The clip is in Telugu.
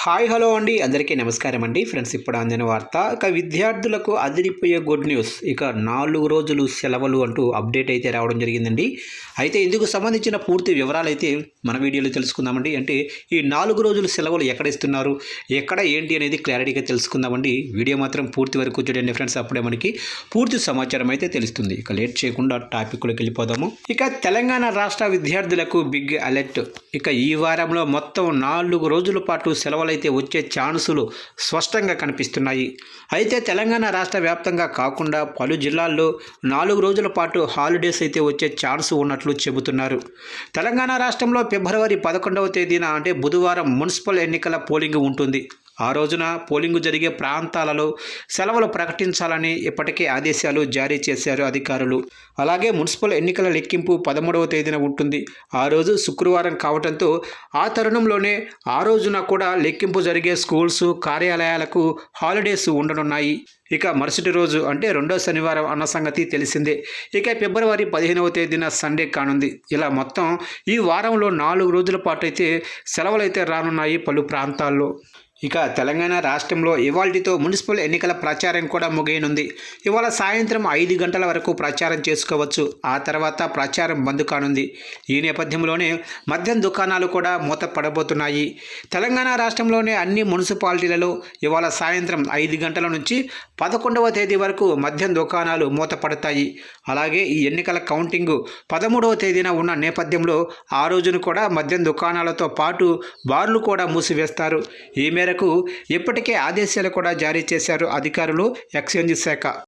హాయ్ హలో అండి అందరికీ నమస్కారం అండి ఫ్రెండ్స్. ఇప్పుడు అందిన వార్త, ఇక విద్యార్థులకు అదిరిపోయే గుడ్ న్యూస్. ఇక 4 రోజులు సెలవులు అంటూ అప్డేట్ అయితే రావడం జరిగిందండి. అయితే ఇందుకు సంబంధించిన పూర్తి వివరాలు అయితే మన వీడియోలో తెలుసుకుందామండి. అంటే ఈ 4 రోజులు సెలవులు ఎక్కడ ఇస్తున్నారు, ఎక్కడ ఏంటి అనేది క్లారిటీగా తెలుసుకుందామండి. వీడియో మాత్రం పూర్తి వరకు చూడండి ఫ్రెండ్స్, అప్పుడే మనకి పూర్తి సమాచారం అయితే తెలుస్తుంది. ఇక లేట్ చేయకుండా టాపిక్లోకి వెళ్ళిపోదాము. ఇక తెలంగాణ రాష్ట్ర విద్యార్థులకు బిగ్ అలర్ట్. ఇక ఈ వారంలో మొత్తం 4 రోజుల పాటు సెలవులు అయితే వచ్చే ఛాన్సులు స్పష్టంగా కనిపిస్తున్నాయి. అయితే తెలంగాణ రాష్ట్ర వ్యాప్తంగా కాకుండా పలు జిల్లాల్లో 4 రోజుల పాటు హాలిడేస్ అయితే వచ్చే ఛాన్స్ ఉన్నట్లు చెబుతున్నారు. తెలంగాణ రాష్ట్రంలో ఫిబ్రవరి 11వ తేదీన అంటే బుధవారం మున్సిపల్ ఎన్నికల పోలింగ్ ఉంటుంది. ఆ రోజున పోలింగు జరిగే ప్రాంతాలలో సెలవులు ప్రకటించాలని ఇప్పటికే ఆదేశాలు జారీ చేశారు అధికారులు. అలాగే మున్సిపల్ ఎన్నికల లెక్కింపు 13వ తేదీన ఉంటుంది. ఆ రోజు శుక్రవారం కావడంతో ఆ తరుణంలోనే ఆ రోజున కూడా లెక్కింపు జరిగే స్కూల్స్, కార్యాలయాలకు హాలిడేస్ ఉండనున్నాయి. ఇక మరుసటి రోజు అంటే రెండో శనివారం అన్న సంగతి తెలిసిందే. ఇక ఫిబ్రవరి 15వ తేదీన సండే కానుంది. ఇలా మొత్తం ఈ వారంలో 4 రోజుల పాటు అయితే సెలవులు అయితే రానున్నాయి పలు ప్రాంతాల్లో. ఇక తెలంగాణ రాష్ట్రంలో ఇవాల్టితో మున్సిపల్ ఎన్నికల ప్రచారం కూడా ముగియనుంది. ఇవాళ సాయంత్రం 5 గంటల వరకు ప్రచారం చేసుకోవచ్చు. ఆ తర్వాత ప్రచారం బంద్ కానుంది. ఈ నేపథ్యంలోనే మద్యం దుకాణాలు కూడా మూత పడబోతున్నాయి. తెలంగాణ రాష్ట్రంలోని అన్ని మున్సిపాలిటీలలో ఇవాళ సాయంత్రం 5 గంటల నుంచి 11వ తేదీ వరకు మద్యం దుకాణాలు మూతపడతాయి. అలాగే ఈ ఎన్నికల కౌంటింగ్ 13వ తేదీన ఉన్న నేపథ్యంలో ఆ రోజును కూడా మద్యం దుకాణాలతో పాటు బార్లు కూడా మూసివేస్తారు. ఈ మేరకు ఇప్పటికే ఆదేశాలు కూడా జారీ చేశారు అధికారులు, ఎక్సైజ్ శాఖ.